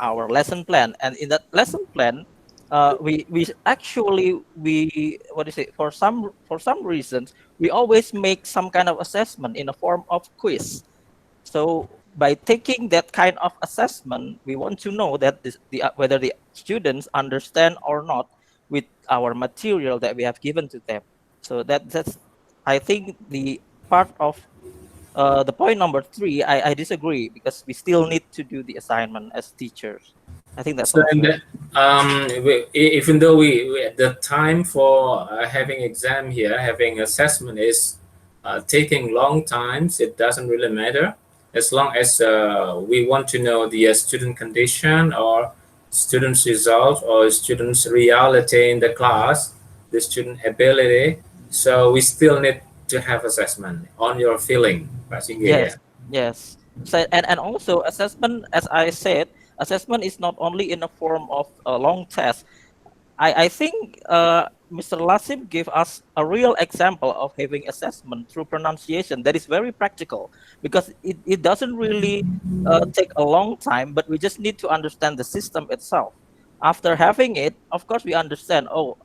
our lesson plan, and in that lesson plan, we actually what is it, for some reasons we always make some kind of assessment in a form of quiz. So by taking that kind of assessment, we want to know that whether the students understand or not with our material that we have given to them. So that's, I think, the part of the point number three. I disagree, because we still need to do the assignment as teachers. I think that's So all, in sir. that, even though the time for having exam here, having assessment is taking long times, it doesn't really matter as long as we want to know the student condition or students' result or students' reality in the class, the student ability. So we still need to have assessment on your feeling, Pak Singgih, Yes, yeah. yes. So, and also assessment, as I said, assessment is not only in a form of a long test. I think Mr. Lasim gave us a real example of having assessment through pronunciation that is very practical, because it doesn't really take a long time, but we just need to understand the system itself. After having it, of course, we understand, oh,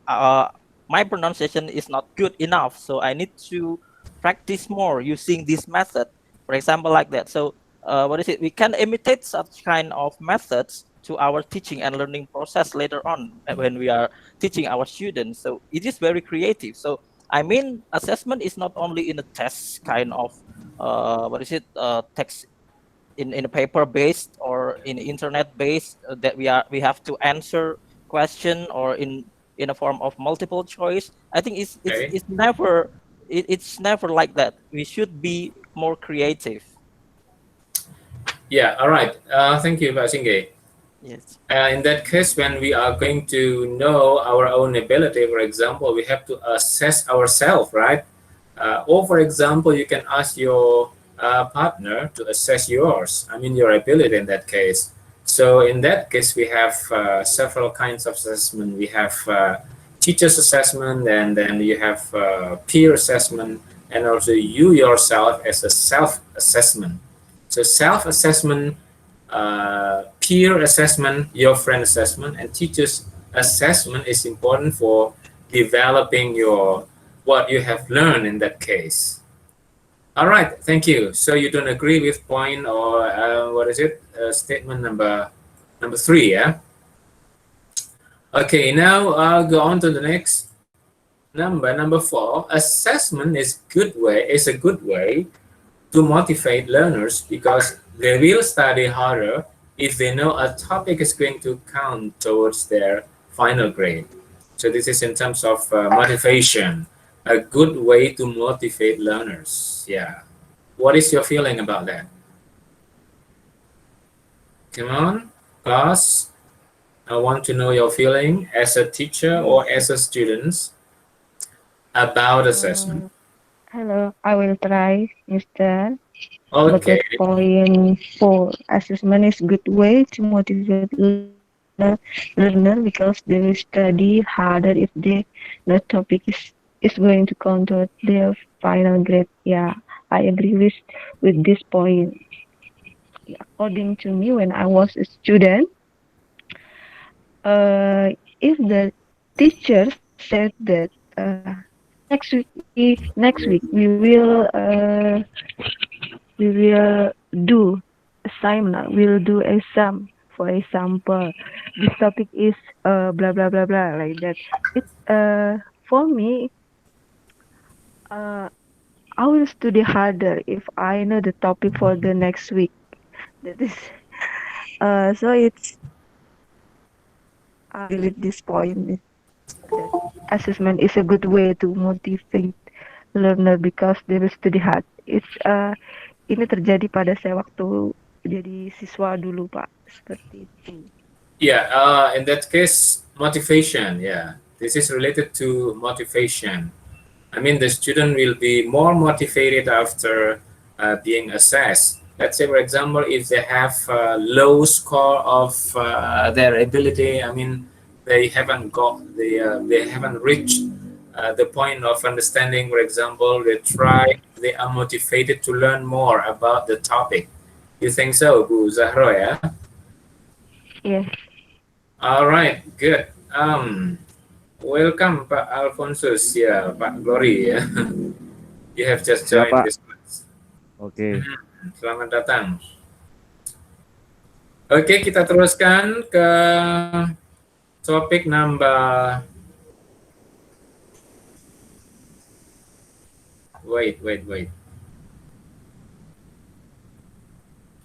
my pronunciation is not good enough, so I need to practice more using this method, for example, like that. So, what is it? We can imitate such kind of methods to our teaching and learning process later on, when we are teaching our students. So it is very creative. So I mean, assessment is not only in a test kind of what is it, text in a paper based or in internet based, that we have to answer question, or in a form of multiple choice. I think Okay. it's never, it's never like that. We should be more creative. Yeah, all right. Thank you, Pak Singgih. Yes. In that case, when we are going to know our own ability, for example, we have to assess ourselves, right? Or, for example, you can ask your partner to assess yours, I mean, your ability in that case. So, in that case, we have several kinds of assessment. We have teacher's assessment, and then you have peer assessment, and also you yourself as a self assessment. So, self assessment, peer assessment, your friend assessment, and teachers assessment is important for developing your what you have learned in that case. All right, thank you. So you don't agree with point or what is it? Statement number three, yeah. Okay, now I'll go on to the next number four. Assessment is a good way to motivate learners because they will study harder if they know a topic is going to count towards their final grade. So this is in terms of motivation, a good way to motivate learners. Yeah. What is your feeling about that? Come on, class. I want to know your feeling as a teacher or as a student about assessment. Uh, Hello, I will try, Mr. But Okay. that point for assessment is good way to motivate learner because they will study harder if the topic is going to count toward their final grade. Yeah, I agree with this point. According to me, when I was a student, uh, if the teacher said that next week we will do assignment. We'll do exam. For example, this topic is blah blah blah blah like that. It for me, uh I will study harder if I know the topic for the next week. That is so it's I agree with this point that assessment is a good way to motivate learner because they will study hard. Ini terjadi pada saya waktu jadi siswa dulu, Pak. Seperti itu. Yeah, in that case, motivation. Yeah, this is related to motivation. I mean, the student will be more motivated after being assessed. Let's say, for example, if they have a low score of their ability, I mean, they haven't reached the point of understanding. For example, they are motivated to learn more about the topic. You think so, Bu Zahro? Yeah. Yes. All right, good. Welcome Pak Alphonsus, ya Pak Glory ya. You have just Siap, joined Pak. this class. Oke. Selamat datang. Oke, kita teruskan ke topik number. Wait.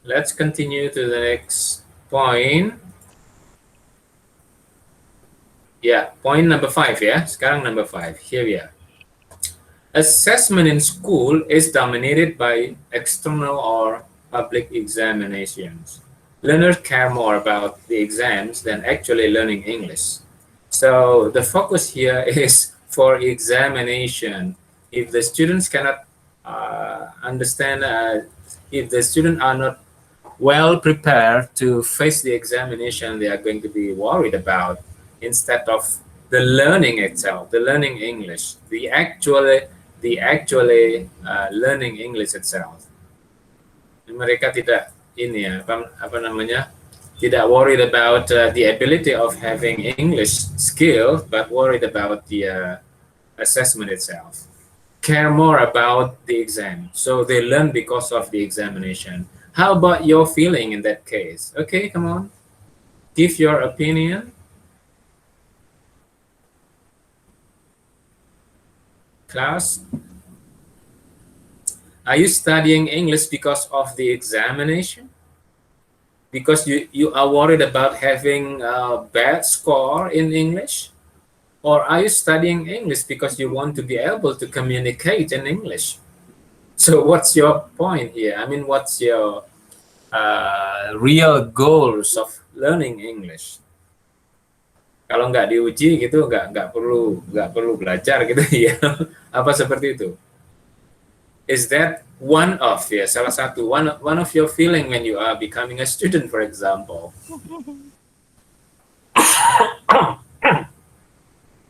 Let's continue to the next point. Ya, point number 5 ya. Sekarang number 5. Here we are. Assessment in school is dominated by external or public examinations. Learners care more about the exams than actually learning English. So the focus here is for examination. If the students cannot understand, if the students are not well prepared to face the examination they are going to be worried about, instead of the learning itself, the learning English, the actually learning English itself. Mereka tidak ini ya, apa namanya, tidak worried about the ability of having English skill, but worried about the assessment itself. Care more about the exam, so they learn because of the examination. How about your feeling in that case? Okay, come on, give your opinion, class. Are you studying English because of the examination? Because you are worried about having a bad score in English? Or are you studying English because you want to be able to communicate in English? So what's your point here? I mean, what's your real goals of learning English? Kalau nggak diuji gitu, nggak perlu belajar gitu ya. Apa seperti itu? Is that one of ya, salah satu one of your feeling when you are becoming a student, for example?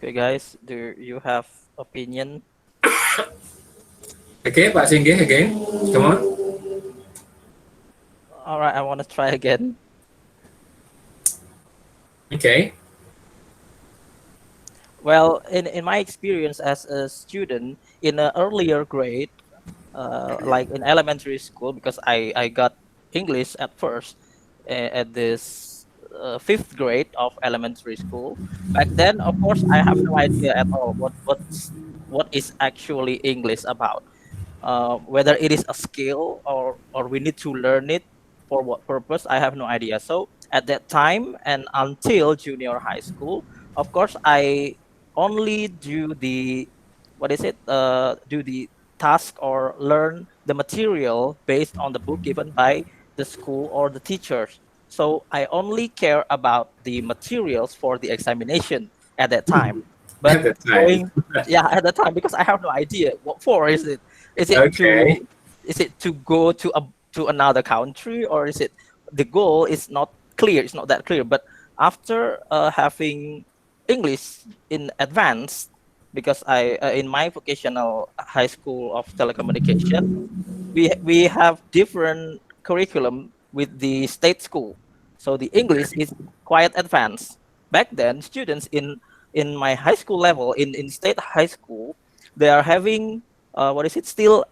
Okay, guys, do you have opinion? Okay, Pak Singgih again, come on. All right, I want to try again. Okay. Well, in my experience as a student in an earlier grade, like in elementary school, because I got English at first at this fifth grade of elementary school. Back then, of course, I have no idea at all what is actually English about. Whether it is a skill or we need to learn it for what purpose, I have no idea. So at that time and until junior high school, of course, I only do the what is it? Do the task or learn the material based on the book given by the school or the teachers. So I only care about the materials for the examination at that time. At But the time. going, yeah, at the time, because I have no idea what for is it. Is it Okay. to go to another country, or is it the goal is not clear? It's not that clear. But after having English in advance, because I in my vocational high school of telecommunication, we have different curriculum with the state school, so the English is quite advanced. Back then, students in my high school level in state high school, they are having what is it still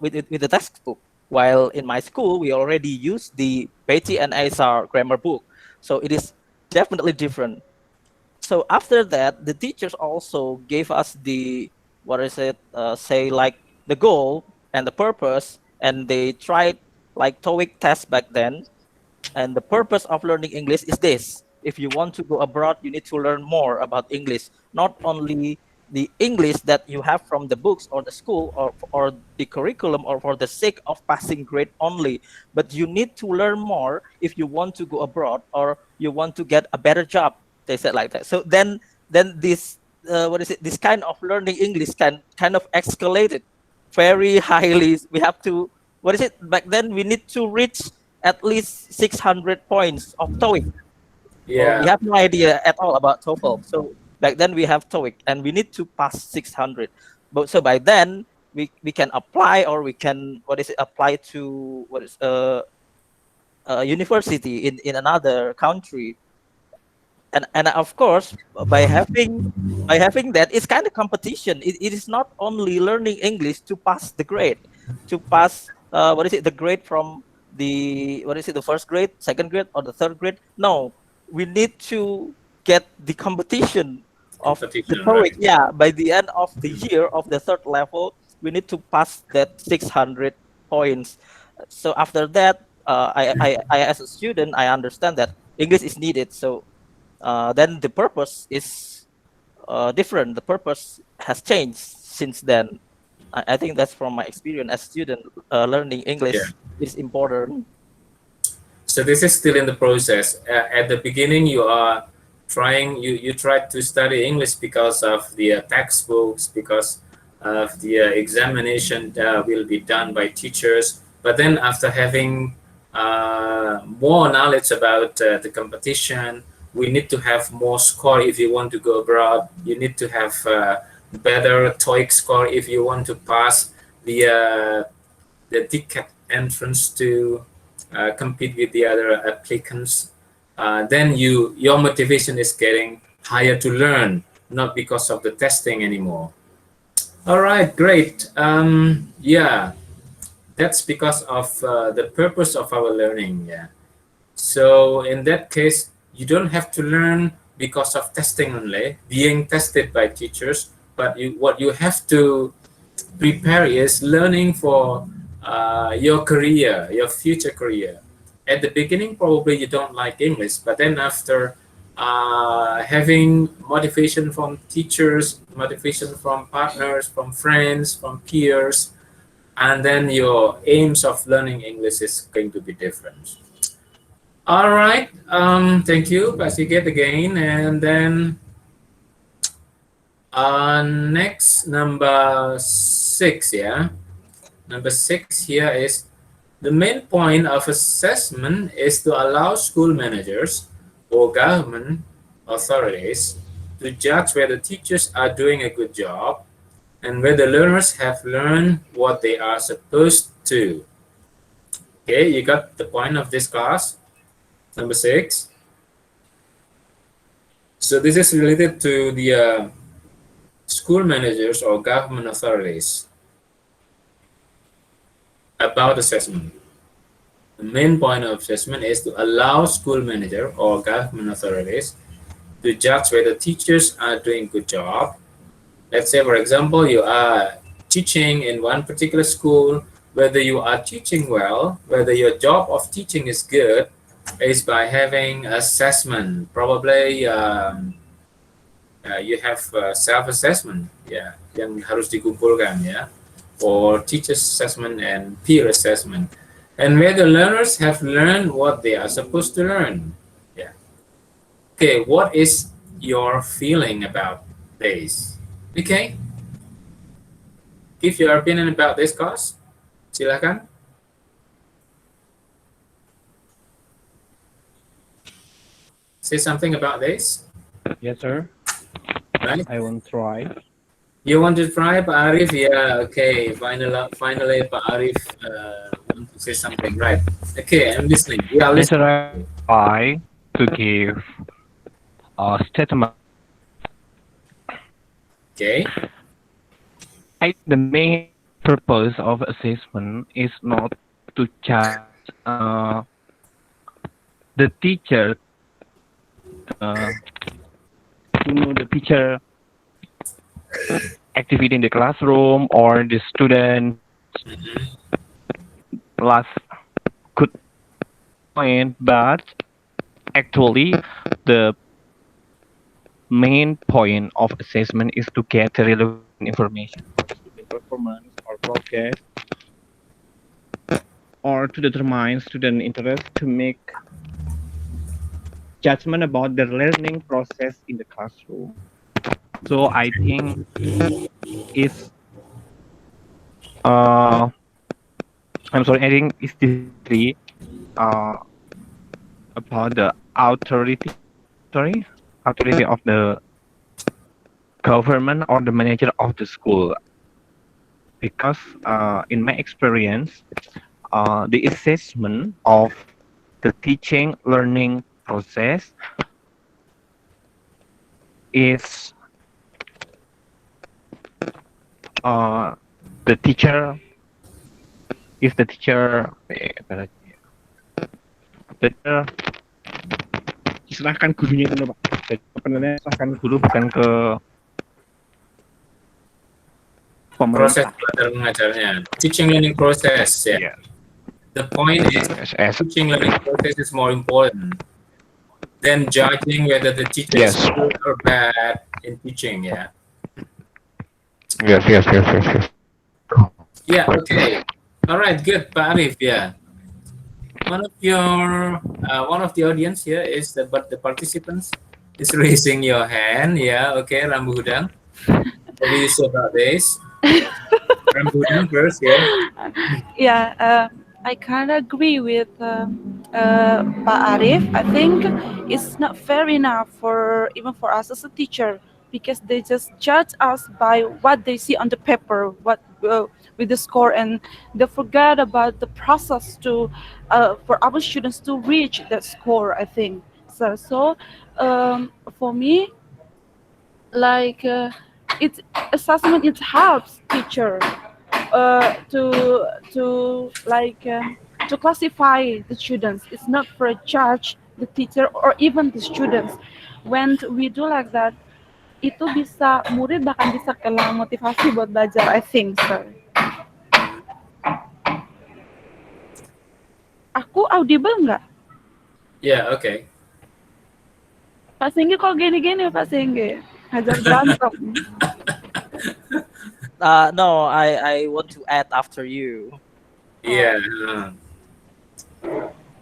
with the textbook, while in my school we already use the Beatty and Asar grammar book, so it is definitely different. So after that, the teachers also gave us the what is it say like the goal and the purpose, and they tried like TOEIC test back then. And the purpose of learning English is this: if you want to go abroad, you need to learn more about English, not only the English that you have from the books or the school or the curriculum or for the sake of passing grade only, but you need to learn more if you want to go abroad or you want to get a better job. They said like that. So then this what is it? This kind of learning English kind of escalated very highly. We have to what is it? Back then we need to reach at least 600 points of TOEIC. Or we Yeah. have no idea at all about TOEFL. So back then we have TOEIC and we need to pass 600. But so by then we can apply or we can what is it apply to what is university in another country, and of course by having that, it's kind of competition. It is not only learning English to pass the grade, to pass what is it, the grade from the, what is it, the first grade, second grade, or the third grade. No, we need to get the competition of the Competition, TOEIC. right? Yeah, by the end of the year of the third level, we need to pass that 600 points. So after that, I as a student, I understand that English is needed. So then the purpose is different. The purpose has changed since then. I think that's from my experience as student. Learning Yeah. English is important. So this is still in the process. At the beginning, you are you try to study English because of the textbooks, because of the examination that will be done by teachers. But then after having more knowledge about the competition, we need to have more score if you want to go abroad. You need to have better TOEIC score if you want to pass the ticket entrance to compete with the other applicants. Then your motivation is getting higher to learn, not because of the testing anymore. All right, great. Yeah, that's because of the purpose of our learning. Yeah. So in that case, you don't have to learn because of testing only, being tested by teachers, but what you have to prepare is learning for your career, your future career. At the beginning, probably you don't like English, but then after having motivation from teachers, motivation from partners, from friends, from peers, and then your aims of learning English is going to be different. All right. Thank you, Pak Sigit again. And then next, number 6, yeah. Number 6 here is the main point of assessment is to allow school managers or government authorities to judge whether teachers are doing a good job and whether learners have learned what they are supposed to. Okay, you got the point of this class, number 6. So this is related to the school managers or government authorities about assessment. The main point of assessment is to allow school manager or government authorities to judge whether teachers are doing a good job. Let's say, for example, you are teaching in one particular school, whether you are teaching well, whether your job of teaching is good, is by having assessment. Probably you have self-assessment, ya, yang harus dikumpulkan, ya, for teacher assessment and peer assessment, and whether learners have learned what they are supposed to learn. Yeah. Okay, what is your feeling about this? Okay, give your opinion about this course. Silakan. Say something about this. Yes, sir. Right? I will try. You want to try, Pak Arif? Yeah, okay. Finally, Pak Arif want to say something, right? Okay, I'm listening. Yeah, Yes, listen. sir. I try to give a statement. Okay. The main purpose of assessment is not to judge the teacher, uh, the teacher activity in the classroom or the student last good point, but actually the main point of assessment is to get the relevant information for student performance or progress or to determine student interest to make judgment about the learning process in the classroom. So I think it's I'm sorry, I think it's differently uh, about the authority of the government or the manager of the school, because in my experience, the assessment of the teaching learning process is uh, the teacher the teacher the teacher serahkan gurunya itu Pak. Jadi sebenarnya serahkan guru bukan ke Proses pemerintah. belajar mengajarnya, teaching learning process. Yeah. Yes. The point is, As teaching learning process is more important than judging whether the teacher is yes. good or bad in teaching. Yeah. Yes, yes, yes, yes, yes. Yeah. Okay. All right. Good, Pak Arif. Yeah. One of the audience here is but the participants is raising your hand. Yeah. Okay, Rambu Hudang. What do you say about this? Rambu Hudang first. Yeah. Yeah, I kind of agree with Pa Arif. I think it's not fair enough for even for us as a teacher because they just judge us by what they see on the paper, what with the score, and they forget about the process to for our students to reach that score. I think for me, like it assessment it helps teacher to classify the students. It's not for a judge the teacher or even the students. When we do like that, itu bisa murid bahkan bisa kehilangan motivasi buat belajar. I think so. Aku audible nggak? Yeah. Okay. Pak Singgi kok gini-gini Pak Singgi? Hajar berantem. No, I want to add after you. Yeah.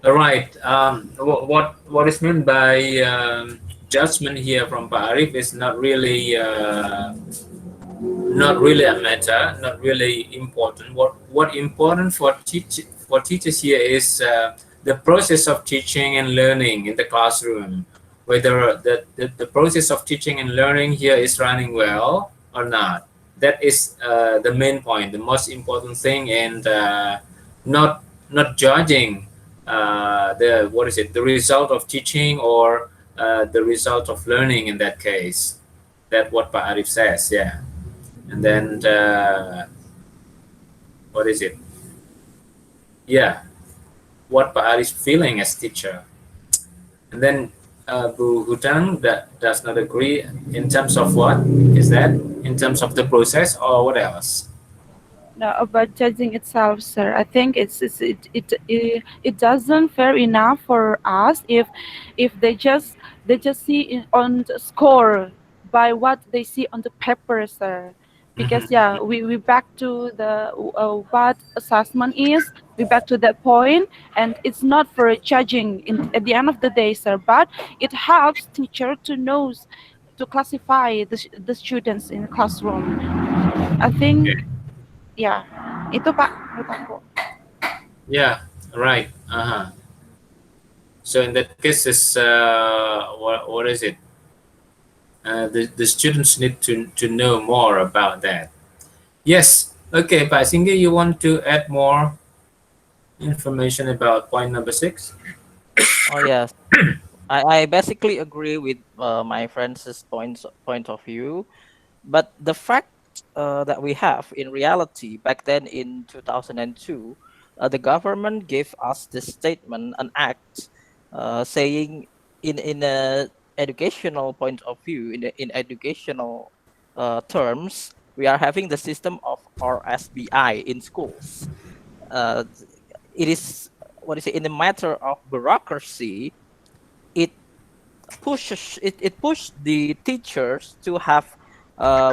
All right. What is meant by judgment here from Pak Arif is not really a matter, not really important. What important for teachers here is the process of teaching and learning in the classroom. Whether the process of teaching and learning here is running well or not. That is the main point, the most important thing, and not judging the result of teaching or the result of learning in that case. That's what Pak Arif says. Yeah. And then what is it? Yeah, what Pak Arif feeling as teacher. And then Bu Hutang that does not agree in terms of what is that? In terms of the process or what else? No, about judging itself, sir. I think it doesn't fair enough for us if they just see on the score by what they see on the paper, sir. Because yeah, we back to the what assessment is. We back to that point, and it's not for judging at the end of the day, sir. But it helps teacher to know to classify the students in the classroom. I think Okay. ya, itu Pak menurut aku. Yeah, right. So in that case, is what is it? The students need to know more about that. Yes. Okay, Pak Singgi, you want to add more information about point number 6? Oh yes, I basically agree with my friend's point of view, but the fact that we have in reality back then in 2002, the government gave us this statement, an act, saying in a educational point of view, in educational terms, we are having the system of RSBI in schools. Uh, it is what is it in the matter of bureaucracy, it it pushed the teachers to have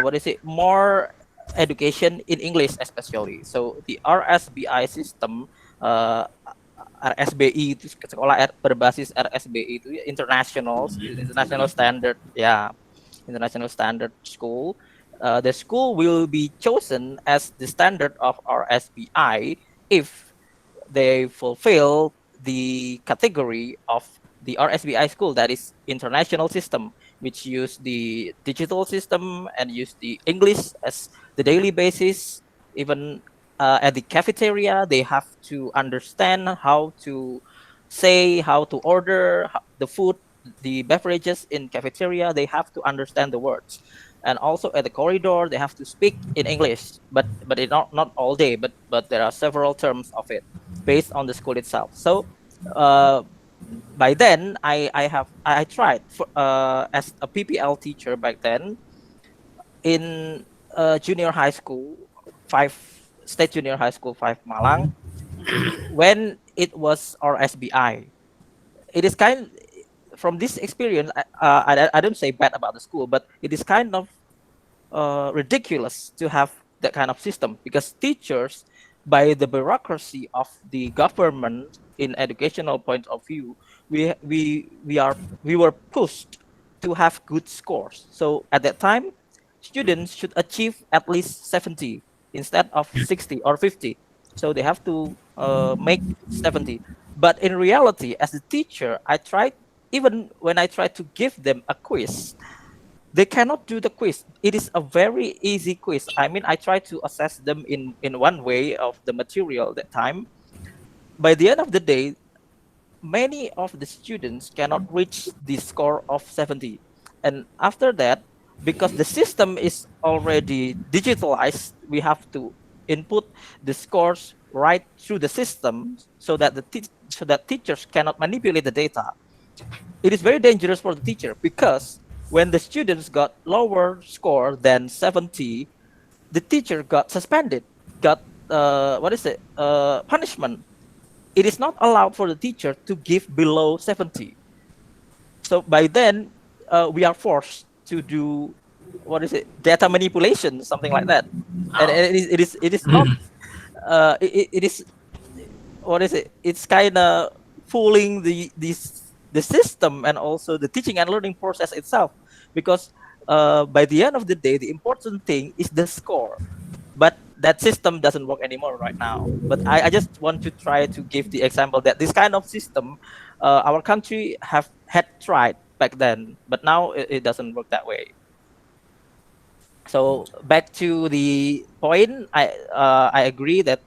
what is it more education in English especially. So the RSBI system, RSBI itu sekolah berbasis RSBI itu international standard, ya, international standard school. The school will be chosen as the standard of RSBI if they fulfill the category of the RSBI school, that is international system, which use the digital system and use the English as the daily basis. Even at the cafeteria, they have to understand how to say how to order the food, the beverages in cafeteria. They have to understand the words, and also at the corridor they have to speak in English. But it not all day. But there are several terms of it based on the school itself. So uh, by then I tried as a PPL teacher back then in junior high school, five state junior high school, five Malang, when it was our SBI. It is kind from this experience. I don't say bad about the school, but it is kind of ridiculous to have that kind of system because teachers, by the bureaucracy of the government in educational point of view, we were pushed to have good scores. So at that time, students should achieve at least 70 instead of 60 or 50. So they have to make 70. But in reality, as a teacher, I tried, even when I tried to give them a quiz, they cannot do the quiz. It is a very easy quiz. I mean, I try to assess them in one way of the material that time. By the end of the day, many of the students cannot reach the score of 70. And after that, because the system is already digitalized, we have to input the scores right through the system so that so that teachers cannot manipulate the data. It is very dangerous for the teacher because when the students got lower score than 70, the teacher got suspended, got what is it, punishment. It is not allowed for the teacher to give below 70. So by then, we are forced to do, what is it, data manipulation, something like that. And it is not it is, what is it, it's kind of fooling the system and also the teaching and learning process itself, because by the end of the day the important thing is the score. But that system doesn't work anymore right now. But I just want to try to give the example that this kind of system, our country have had tried back then, but now it doesn't work that way. So back to the point, I agree that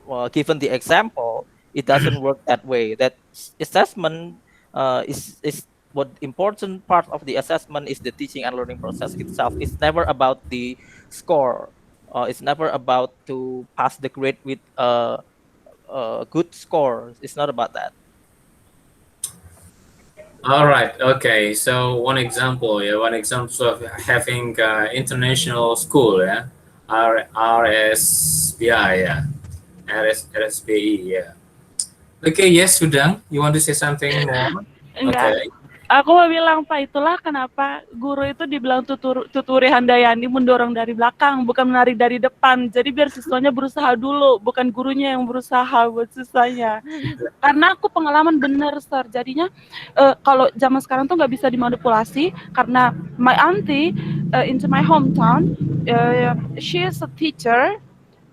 well, given the example, it doesn't work that way. That assessment is what important part of the assessment is the teaching and learning process itself. It's never about the score. It's never about to pass the grade with good score. It's not about that. All right. Okay. So one example, yeah, one example of having international school, yeah, RSBI, yeah, RSBI, yeah. Okay. Yes, Sudang, you want to say something more? Enggak. Okay. Aku mau bilang, Pak, itulah kenapa guru itu dibilang tuturi handayani mendorong dari belakang, bukan menarik dari depan. Jadi biar siswanya berusaha dulu, bukan gurunya yang berusaha buat siswanya. Karena aku pengalaman bener, Sir. Jadinya kalau zaman sekarang tuh nggak bisa dimanipulasi karena my auntie into my hometown, she is a teacher,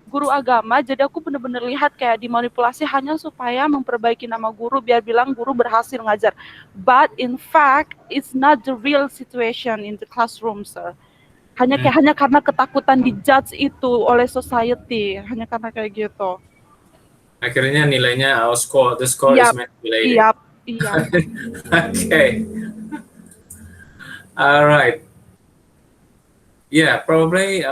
guru agama, jadi aku bener-bener lihat kayak dimanipulasi hanya supaya memperbaiki nama guru biar bilang guru berhasil ngajar. But in fact, it's not the real situation in the classroom, sir. Hanya karena ketakutan dijudge itu oleh society, hanya karena kayak gitu. Akhirnya nilainya the score is Iya, manipulated. iya, iya. Okay. All right. Yeah, probably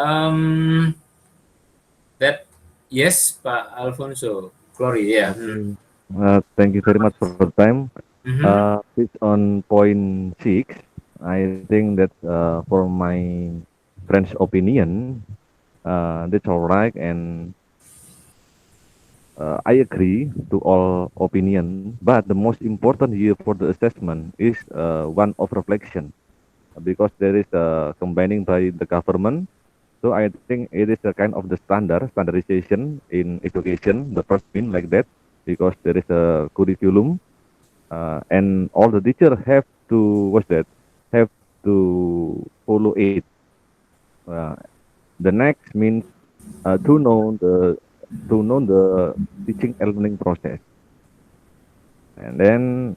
that, yes, Pak Alfonso. Glory, yeah. Thank you very much for the time. Mhm. Based on point 6, I think that for my friend's opinion, that's all right, and I agree to all opinion. But the most important here for the assessment is one of reflection, because there is combining by the government. So I think it is a kind of the standardization in education, the first thing like that, because there is a curriculum, and all the teacher have to, have to follow it. Uh, the next means to know the teaching and learning process, and then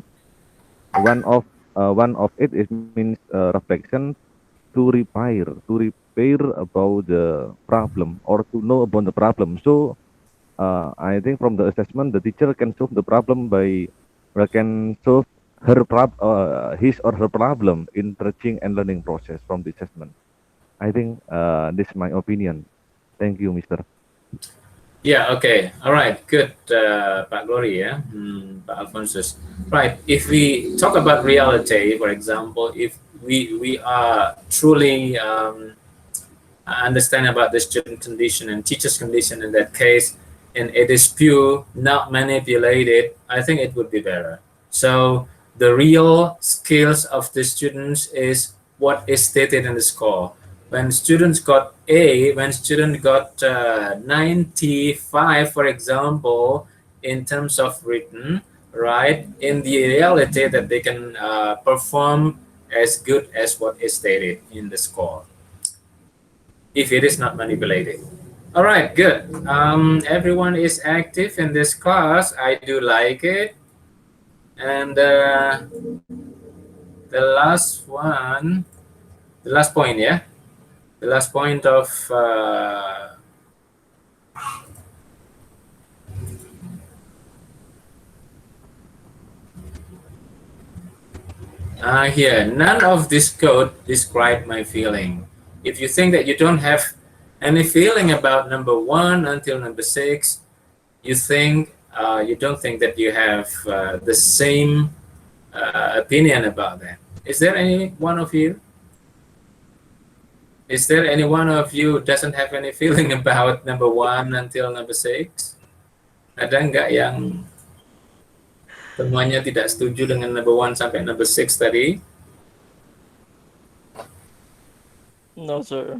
one of it is means reflection, to repair about the problem or to know about the problem. So I think from the assessment, the teacher can solve the problem by can solve his or her problem in teaching and learning process from the assessment. I think this is my opinion. Thank you, Mister. Yeah, okay. All right, good, Pak Glory, yeah, Pak Alphonsus. Right, if we talk about reality, for example, if we are truly understand about the student condition and teacher's condition in that case, and it is pure, not manipulated, I think it would be better. So the real skills of the students is what is stated in the score. When students got A, when student got 95, for example, in terms of written, right, in the reality that they can perform as good as what is stated in the score if it is not manipulated. All right, good. Everyone is active in this class. I do like it. And the last one, the last point, yeah? The last point of here, none of this code describe my feeling. If you think that you don't have any feeling about number 1 until number 6, you think you don't think that you have the same opinion about that. Is there any one of you? Is there any one of you doesn't have any feeling about number 1 until number 6? Ada nggak yang semuanya tidak setuju dengan number 1 sampai number 6 tadi? No, sir.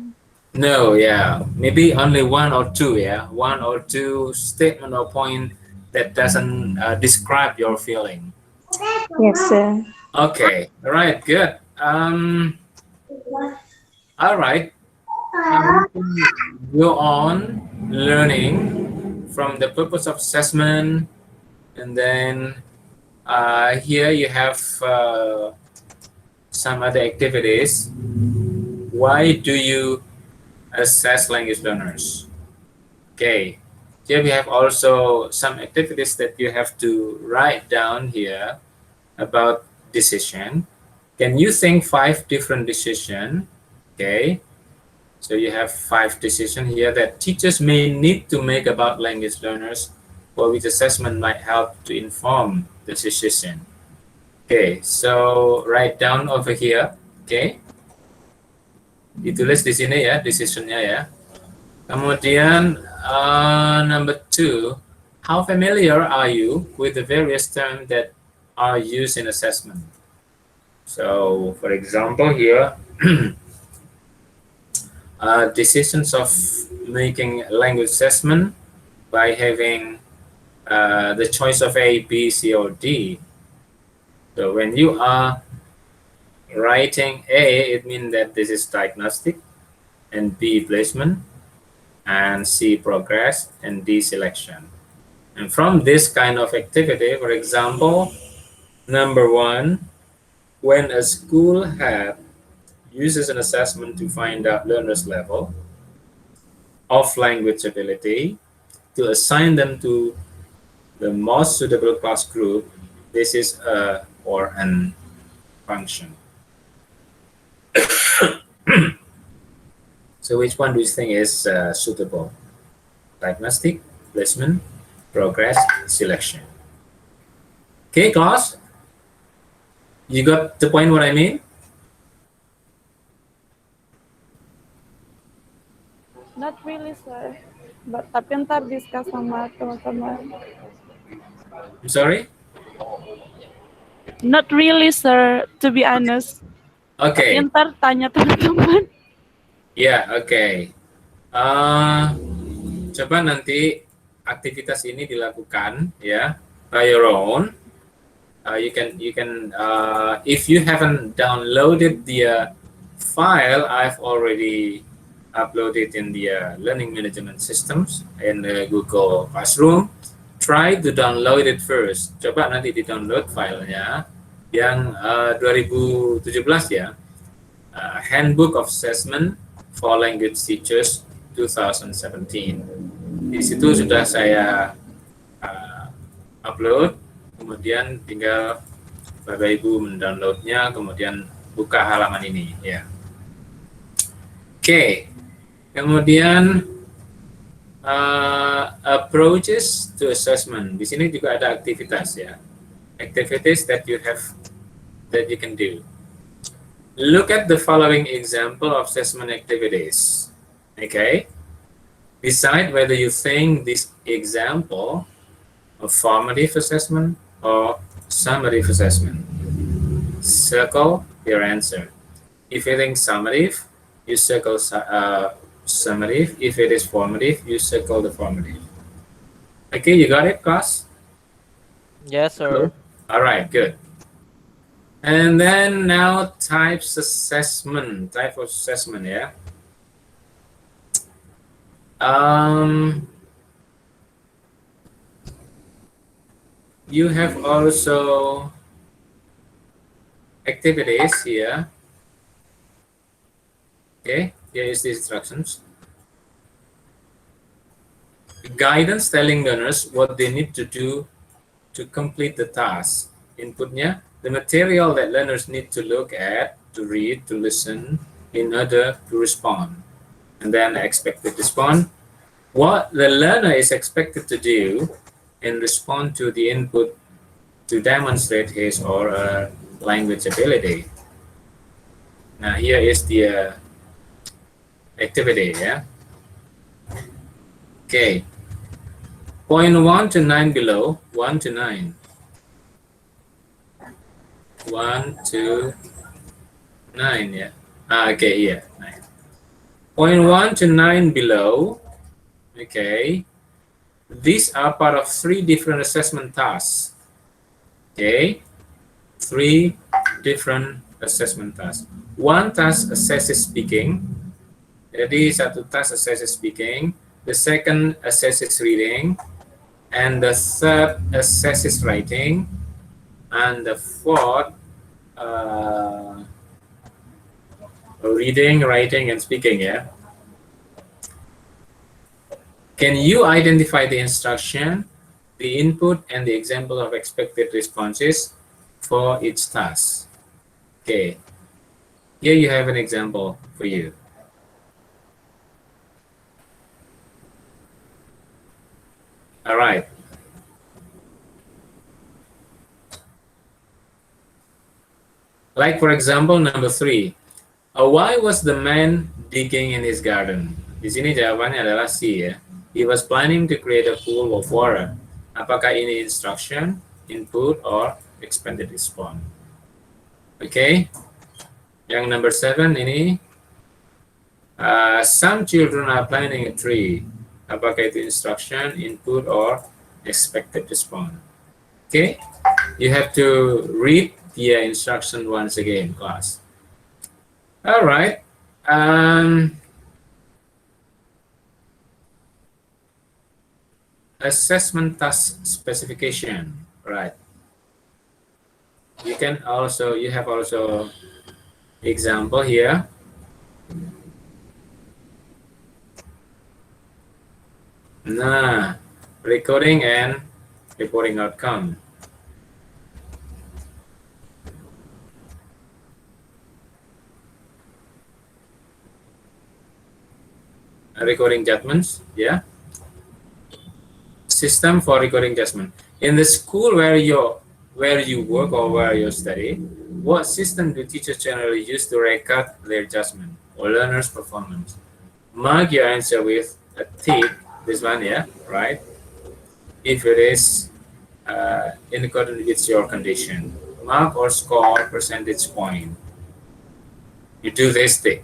No, yeah. Maybe only 1 or 2, yeah. 1 or 2 statement or point that doesn't describe your feeling. Yes, sir. Okay, all right, good. All right. Go on learning from the purpose of assessment, and then here you have some other activities. Why do you assess language learners? Okay, here we have also some activities that you have to write down here about decision. Can you think 5 different decisions? Okay, so you have 5 decisions here that teachers may need to make about language learners, for which assessment might help to inform the decision. Okay, so write down over here. Okay, ditulis di sini ya decisionnya ya. Kemudian number 2, how familiar are you with the various terms that are used in assessment? So, for example, here. Decisions of making language assessment by having the choice of A, B, C, or D. So when you are writing A, it means that this is diagnostic, and B, placement, and C, progress, and D, selection. And from this kind of activity, for example, number 1, when a school head uses an assessment to find out learners' level of language ability to assign them to the most suitable class group, this is a or an function. So which one do you think is suitable? Diagnostic, placement, progress, selection. Okay, class? You got the point what I mean? Not really, sir. Tapi ntar discuss sama teman-teman. I'm sorry? Not really, sir. To be honest. Okay. Tapi ntar tanya teman-teman. Yeah, okay. Coba nanti aktivitas ini dilakukan ya by your own. You can if you haven't downloaded the file, I've already uploaded in the learning management systems in the Google Classroom. Try to download it first. Coba nanti di-download filenya yang 2017 ya. Handbook of Assessment for Language Teachers 2017. Di situ sudah saya upload, kemudian tinggal Bapak Ibu mendownloadnya, kemudian buka halaman ini ya. Oke, kemudian approaches to assessment. Di sini juga ada aktivitas ya, activities that you can do. Look at the following example of assessment activities. Okay, decide whether you think this example a formative assessment or summative assessment. Circle your answer. If you think summative, you circle summative. If it is formative, you circle the formative. Okay, you got it, class? Yes, sir. All right, good. And then now types assessment, type of assessment, yeah. You have also activities here. Okay, here is the instructions. Guidance telling learners what they need to do to complete the task. Inputnya, the material that learners need to look at, to read, to listen in order to respond. And then expected response. What the learner is expected to do and respond to the input to demonstrate his or her language ability. Now here is the activity, yeah. Okay. Point 1 to 9 below, 1 to 9. 1 to 9, yeah. Okay, yeah, 9. Point 1 to 9 below, okay. These are part of 3 different assessment tasks. Okay, 3 different assessment tasks. One task assesses speaking. Jadi satu task assesses speaking. The second assesses reading. And the third assesses writing. And the fourth reading, writing, and speaking, yeah. Can you identify the instruction, the input, and the example of expected responses for each task? Okay, here you have an example for you. All right. Like for example, number 3. Why was the man digging in his garden? Di sini jawabannya adalah C ya. He was planning to create a pool of water. Apakah ini instruction, input, or expected response? Okay. Yang number 7 ini, some children are planting a tree. Apakah itu instruction, input, or expected response? Okay. You have to read the instruction once again, class. All right. Assessment task specification, right? You have also example here. Nah, recording and reporting outcome. Recording judgments, yeah. System for recording judgment. In the school where you work or where you study, what system do teachers generally use to record their judgment or learners' performance? Mark your answer with a tick. This one, yeah, right? If it is in accordance with your condition, mark or score percentage point. You do this thing.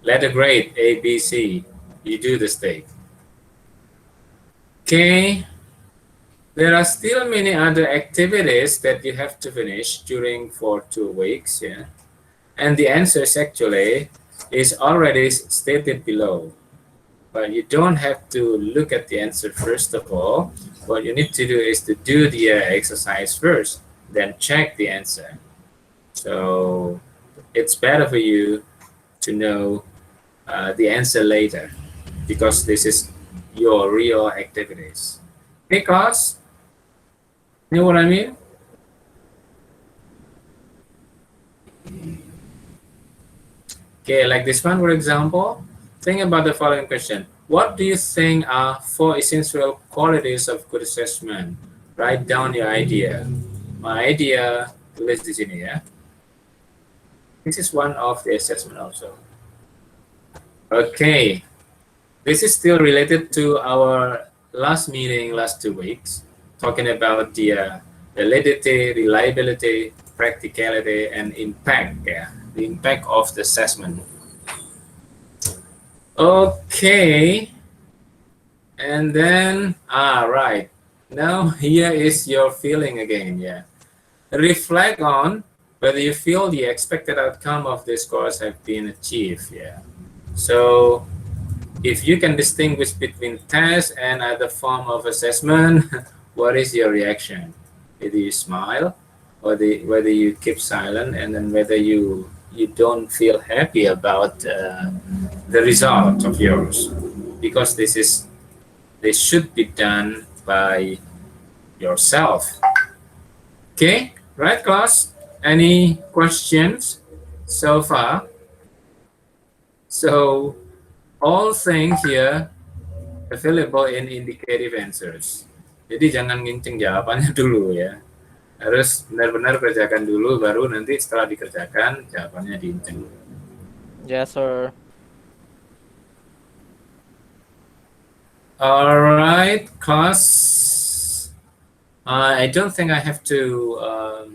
Letter grade A, B, C. You do this thing. Okay. There are still many other activities that you have to finish for 2 weeks, yeah. And the answers actually is already stated below. But you don't have to look at the answer first of all. What you need to do is to do the exercise first, then check the answer. So it's better for you to know the answer later, because this is your real activities. Okay, class? You know what I mean? Okay, like this one, for example, think about the following question. What do you think are 4 essential qualities of good assessment? Write down your idea. My idea, tulis di sini ya. This is one of the assessment also. Okay, this is still related to our last meeting last 2 weeks, talking about the validity, reliability, practicality, and impact. Yeah, the impact of the assessment. Okay, and then right now here is your feeling again. Yeah, reflect on whether you feel the expected outcome of this course have been achieved. Yeah, so if you can distinguish between test and other form of assessment, what is your reaction? Whether you smile, or whether you keep silent, and then whether you don't feel happy about the result of yours, because this should be done by yourself. Okay, right, class? Any questions so far? So all things here available in indicative answers. Jadi jangan ngincing jawabannya dulu ya. Harus benar-benar kerjakan dulu, baru nanti setelah dikerjakan jawabannya diincing. Yes, sir. Alright, class. I don't think I have to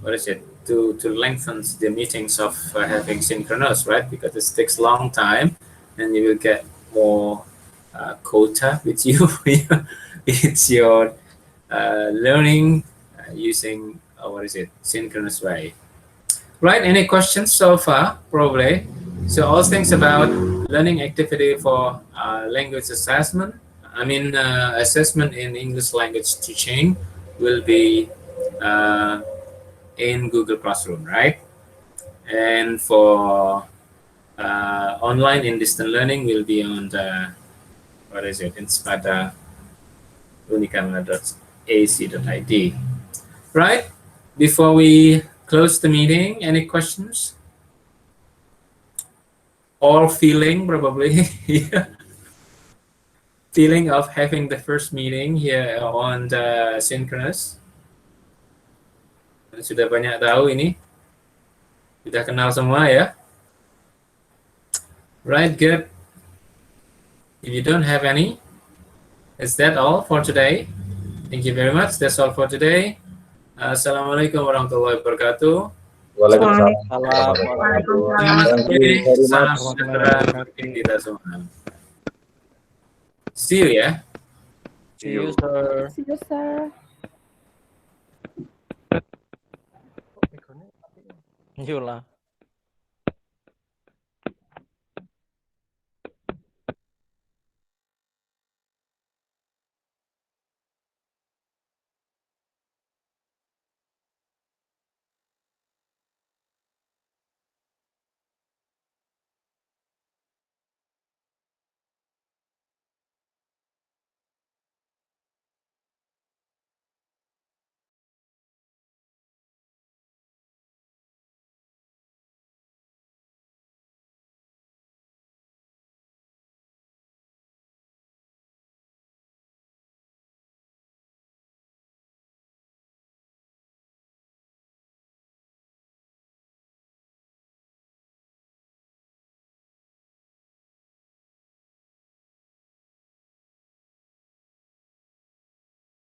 what is it? To lengthen the meetings of having synchronous, right? Because it takes a long time, and you will get more quota with you. It's your learning using what is it? Synchronous way. Right? Any questions so far? Probably. So all things about learning activity for language assessment. I mean, assessment in English language teaching will be in Google Classroom, right? And for online in distant learning will be on the, what is it, Inspada unicamera.ac.id. Right? Before we close the meeting, any questions? Or feeling probably feeling of having the first meeting here on the synchronous. Sudah banyak tahu ini, sudah kenal semua ya. Right, good. If you don't have any, is that all for today? Thank you very much. That's all for today. Assalamualaikum warahmatullahi wabarakatuh. Waalaikumsalam. Salam. Selamat Thank you sore, very salam much. sejahtera bagi kita semua. See you ya. See you, sir. See you, sir. You lah.